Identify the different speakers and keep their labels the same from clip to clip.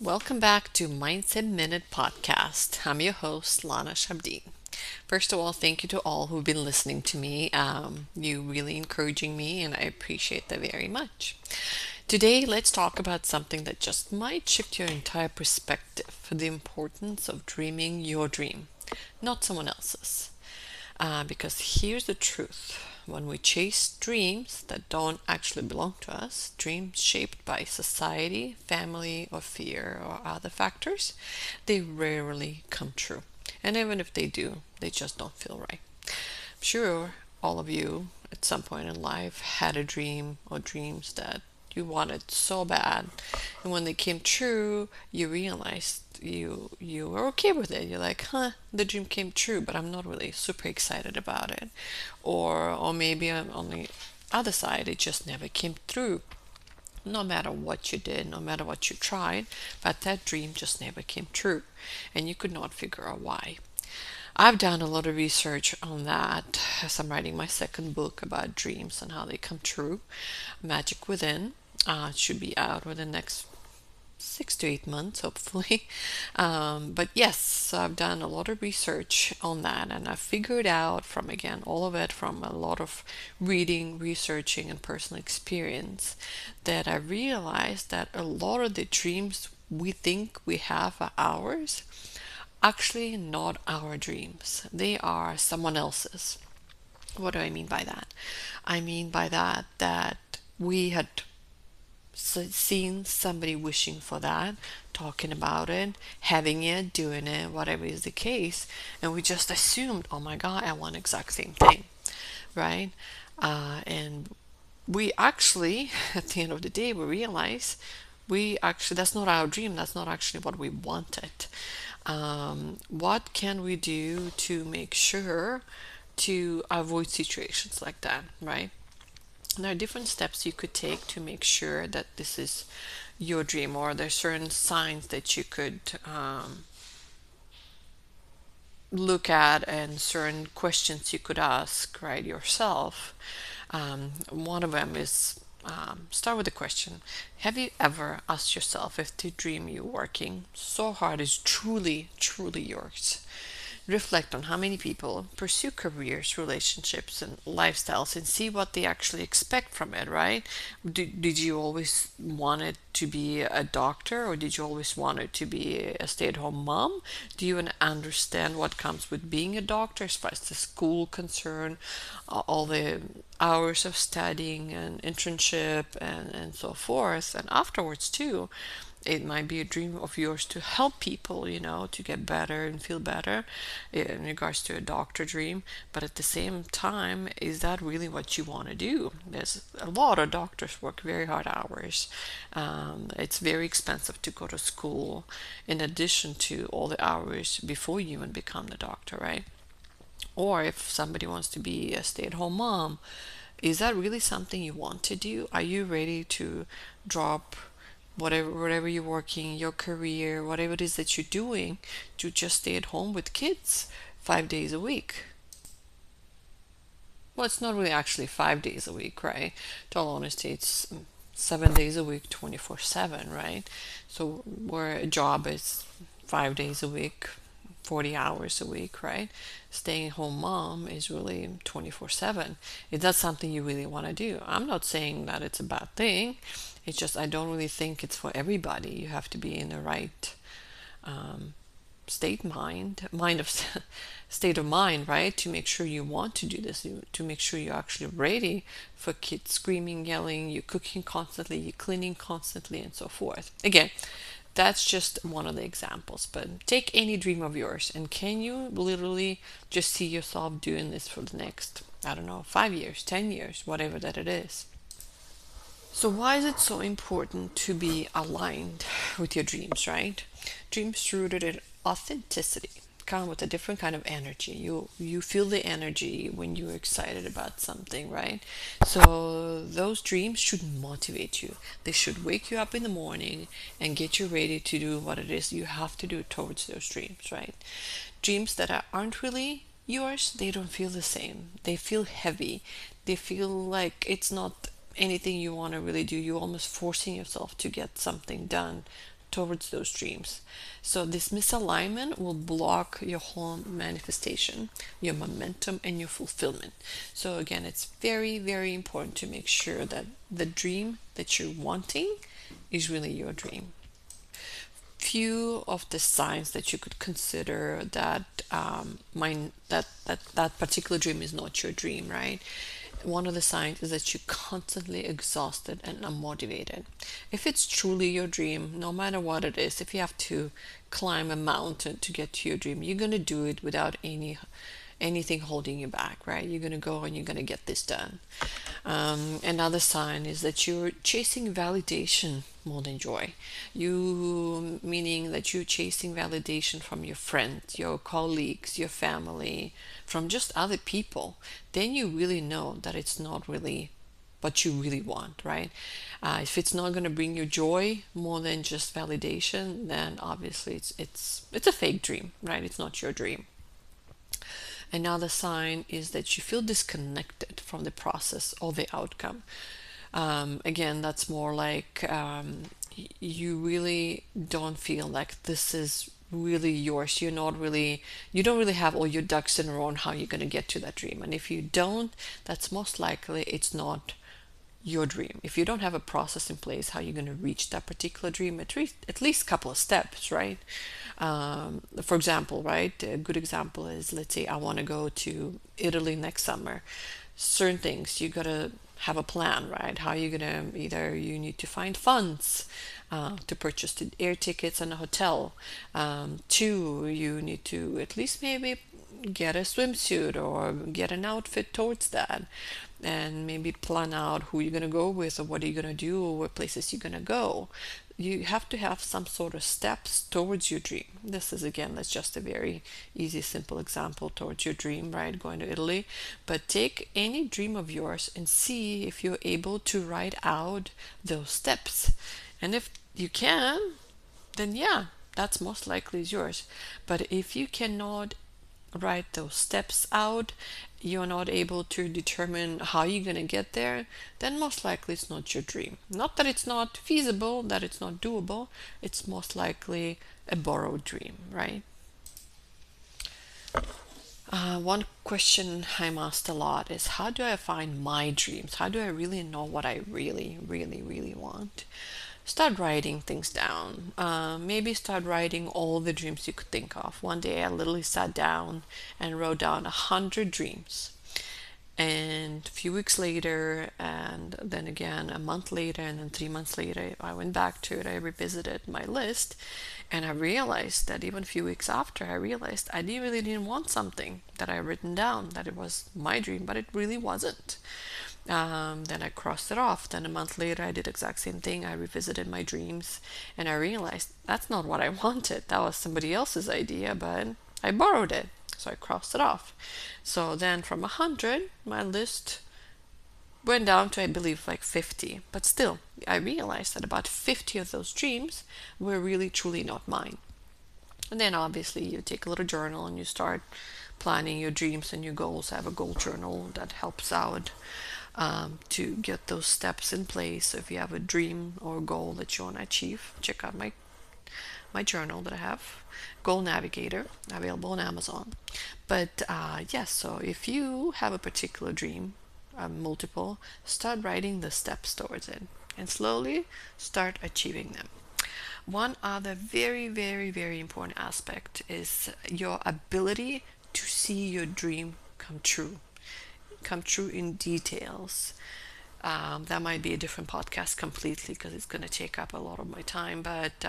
Speaker 1: Welcome back to Mindset Minute Podcast. I'm your host, Lana Shabdeen. First of all, thank you to all who've been listening to me. You really encouraging me, and I appreciate that very much. Today, let's talk about something that just might shift your entire perspective, the importance of dreaming your dream, not someone else's. Because here's the truth. When we chase dreams that don't actually belong to us, dreams shaped by society, family, or fear, or other factors, they rarely come true. And even if they do, they just don't feel right. I'm sure all of you at some point in life had a dream or dreams that you wanted so bad, and when they came true you realized you were okay with it. You're like, the dream came true, but I'm not really super excited about it. Or maybe I'm on the other side, it just never came through. No matter what you did, no matter what you tried, but that dream just never came true, and you could not figure out why. I've done a lot of research on that as I'm writing my second book about dreams and how they come true. Magic Within. It should be out within the next 6 to 8 months, hopefully. But yes, so I've done a lot of research on that, and I've figured out from, again, all of it from a lot of reading, researching, and personal experience, that I realized that a lot of the dreams we think we have are ours actually not our dreams. They are someone else's. What do I mean by that? I mean by that we had seen somebody wishing for that, talking about it, having it, doing it, whatever is the case, and we just assumed, oh my God, I want the exact same thing, right? And we actually, at the end of the day, we realize we actually, that's not our dream, that's not actually what we wanted. What can we do to make sure to avoid situations like that, right? There are different steps you could take to make sure that this is your dream, or there are certain signs that you could look at, and certain questions you could ask, right, yourself. One of them is, start with a question. Have you ever asked yourself if the dream you're working so hard is truly, truly yours? Reflect on how many people pursue careers, relationships, and lifestyles, and see what they actually expect from it, right? Did you always want it to be a doctor, or did you always want it to be a stay-at-home mom? Do you even understand what comes with being a doctor as far as the school concern, all the hours of studying and internship and so forth, and afterwards too? It might be a dream of yours to help people, to get better and feel better in regards to a doctor dream. But at the same time, is that really what you want to do? There's a lot of doctors work very hard hours. It's very expensive to go to school in addition to all the hours before you even become the doctor, right? Or if somebody wants to be a stay-at-home mom, is that really something you want to do? Are you ready to drop whatever you're working, your career, whatever it is that you're doing, to just stay at home with kids 5 days a week? Well, it's not really actually 5 days a week, right? To all honesty, it's 7 days a week, 24/7, right? So where a job is 5 days a week, 40 hours a week, right? Staying home mom is really 24/7. Is that something you really want to do? I'm not saying that it's a bad thing. It's just I don't really think it's for everybody. You have to be in the right um, mind of state of mind, right? To make sure you want to do this, to make sure you're actually ready for kids screaming, yelling, you're cooking constantly, you're cleaning constantly, and so forth. Again, that's just one of the examples, but take any dream of yours, and can you literally just see yourself doing this for the next, I don't know, 5 years, 10 years, whatever that it is? So, why is it so important to be aligned with your dreams, right? Dreams rooted in authenticity come with a different kind of energy. You feel the energy when you're excited about something, right? So those dreams should motivate you. They should wake you up in the morning and get you ready to do what it is you have to do towards those dreams, right? Dreams that aren't really yours, they don't feel the same. They feel heavy. They feel like it's not anything you want to really do. You're almost forcing yourself to get something done towards those dreams. So this misalignment will block your whole manifestation, your momentum, and your fulfillment. So again, it's very, very important to make sure that the dream that you're wanting is really your dream. Few of the signs that you could consider that that particular dream is not your dream, right? One of the signs is that you're constantly exhausted and unmotivated. If it's truly your dream, no matter what it is, if you have to climb a mountain to get to your dream, you're going to do it without anything holding you back, right? You're going to go and you're going to get this done. Another sign is that you're chasing validation more than joy. You meaning that you're chasing validation from your friends, your colleagues, your family, from just other people. Then you really know that it's not really what you really want, right? If it's not going to bring you joy more than just validation, then obviously it's a fake dream, right? It's not your dream. Another sign is that you feel disconnected from the process or the outcome. Again, that's more like you really don't feel like this is really yours. You don't really have all your ducks in a row on how you're going to get to that dream. And if you don't, that's most likely it's not your dream. If you don't have a process in place how you're going to reach that particular dream, at least a couple of steps, right? For example, right, a good example is, let's say I want to go to Italy next summer. Certain things you gotta have a plan, right? How you gonna, either you need to find funds to purchase the air tickets and a hotel. Two, you need to at least maybe get a swimsuit or get an outfit towards that, and maybe plan out who you're going to go with or what are you going to do or what places you're going to go. You have to have some sort of steps towards your dream. This is, again, that's just a very easy, simple example towards your dream, right? Going to Italy. But take any dream of yours and see if you're able to write out those steps. And if you can, then yeah, that's most likely is yours. But if you cannot write those steps out, you're not able to determine how you're going to get there, then most likely it's not your dream. Not that it's not feasible, that it's not doable, it's most likely a borrowed dream, right? One question I'm asked a lot is, how do I find my dreams? How do I really know what I really, really, really want? Start writing things down. Maybe start writing all the dreams you could think of. One day I literally sat down and wrote down 100 dreams. And a few weeks later, and then again a month later, and then 3 months later, I went back to it. I revisited my list, and I realized that even a few weeks after, I realized I really didn't want something that I had written down, that it was my dream, but it really wasn't. Then I crossed it off. Then a month later, I did the exact same thing. I revisited my dreams, and I realized that's not what I wanted. That was somebody else's idea, but I borrowed it. So I crossed it off. So then from 100, my list went down to, I believe, like 50. But still, I realized that about 50 of those dreams were really truly not mine. And then obviously you take a little journal and you start planning your dreams and your goals. I have a goal journal that helps out to get those steps in place. So if you have a dream or goal that you want to achieve, check out my journal that I have, Goal Navigator, available on Amazon. But yes, so if you have a particular dream, multiple, start writing the steps towards it and slowly start achieving them. One other very, very, very important aspect is your ability to see your dream come true in details. That might be a different podcast completely because it's going to take up a lot of my time. But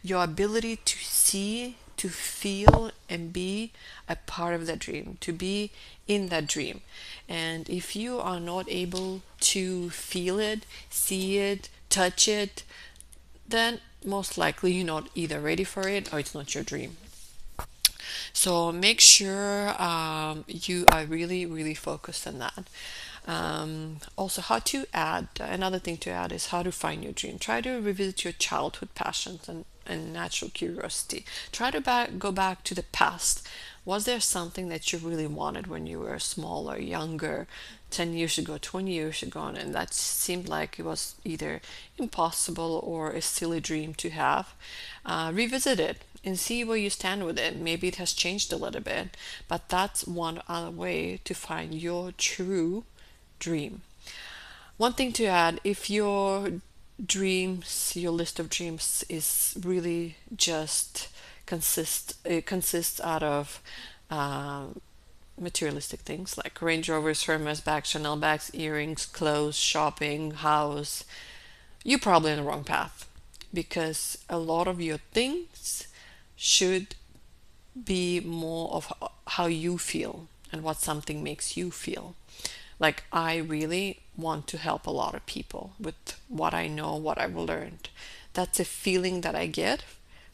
Speaker 1: your ability to see, to feel, and be a part of that dream, to be in that dream. And if you are not able to feel it, see it, touch it, then most likely you're not either ready for it or it's not your dream. So make sure you are really, really focused on that. Also, how to add, another thing to add is how to find your dream. Try to revisit your childhood passions and natural curiosity. Try to go back to the past. Was there something that you really wanted when you were smaller, younger, 10 years ago, 20 years ago, and that seemed like it was either impossible or a silly dream to have? Revisit it and see where you stand with it. Maybe it has changed a little bit, but that's one other way to find your true dream. One thing to add, if your list of dreams is really just consists out of uh, materialistic things like Range Rovers, Hermes bags, Chanel bags, earrings, clothes, shopping, house, you're probably on the wrong path, because a lot of your things should be more of how you feel and what something makes you feel. Like, I really want to help a lot of people with what I know, what I've learned. That's a feeling that I get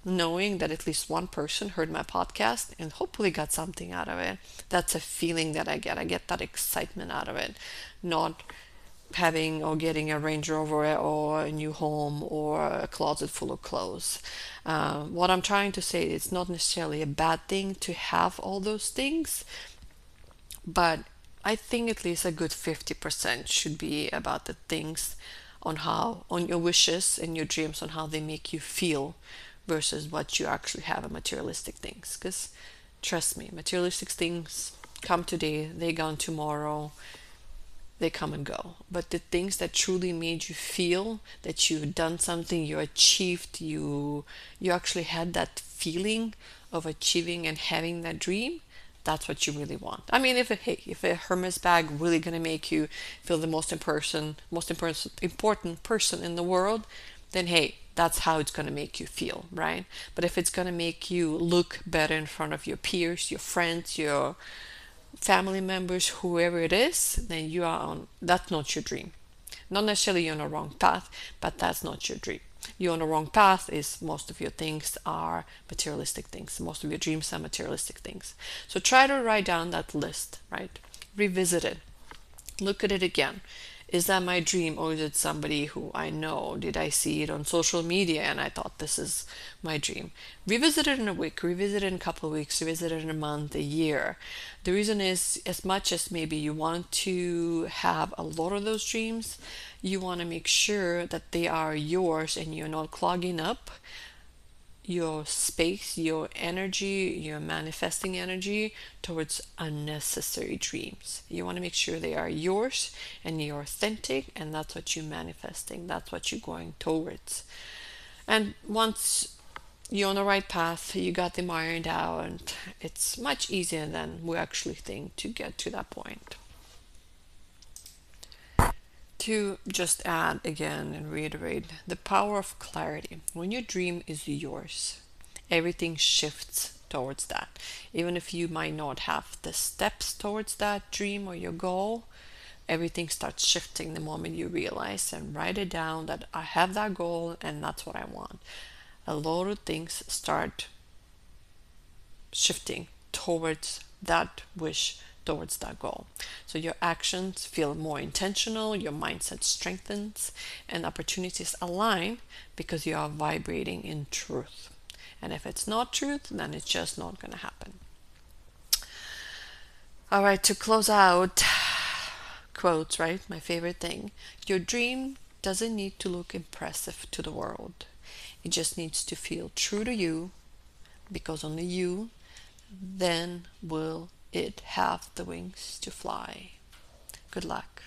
Speaker 1: knowing that at least one person heard my podcast and hopefully got something out of it. That's a feeling that I get. I get that excitement out of it, not having or getting a Range Rover or a new home or a closet full of clothes. What I'm trying to say, it's not necessarily a bad thing to have all those things, but I think at least a good 50% should be about the things on your wishes and your dreams, on how they make you feel versus what you actually have in materialistic things. Because trust me, materialistic things come today, they gone tomorrow, they come and go. But the things that truly made you feel that you've done something, you achieved, you actually had that feeling of achieving and having that dream, that's what you really want. I mean, if a Hermes bag really gonna make you feel the important person in the world, then hey, that's how it's gonna make you feel, right? But if it's gonna make you look better in front of your peers, your friends, your family members, whoever it is, then that's not your dream. Not necessarily you're on the wrong path, but that's not your dream. You're on the wrong path is most of your things are materialistic things. Most of your dreams are materialistic things. So try to write down that list, right? Revisit it. Look at it again. Is that my dream, or is it somebody who I know? Did I see it on social media and I thought this is my dream? Revisit it in a week, revisit it in a couple of weeks, revisit it in a month, a year. The reason is, as much as maybe you want to have a lot of those dreams, you want to make sure that they are yours and you're not clogging up your space, your energy, your manifesting energy towards unnecessary dreams. You want to make sure they are yours and you're authentic, and that's what you're manifesting, that's what you're going towards. And once you're on the right path, you got them ironed out, and it's much easier than we actually think to get to that point. To just add again and reiterate, the power of clarity. When your dream is yours, everything shifts towards that. Even if you might not have the steps towards that dream or your goal, everything starts shifting the moment you realize and write it down that I have that goal and that's what I want. A lot of things start shifting towards that wish, towards that goal. So your actions feel more intentional, your mindset strengthens, and opportunities align because you are vibrating in truth. And if it's not truth, then it's just not going to happen. All right, to close out, quotes, right? My favorite thing. Your dream doesn't need to look impressive to the world. It just needs to feel true to you, because only you then will it have the wings to fly. Good luck.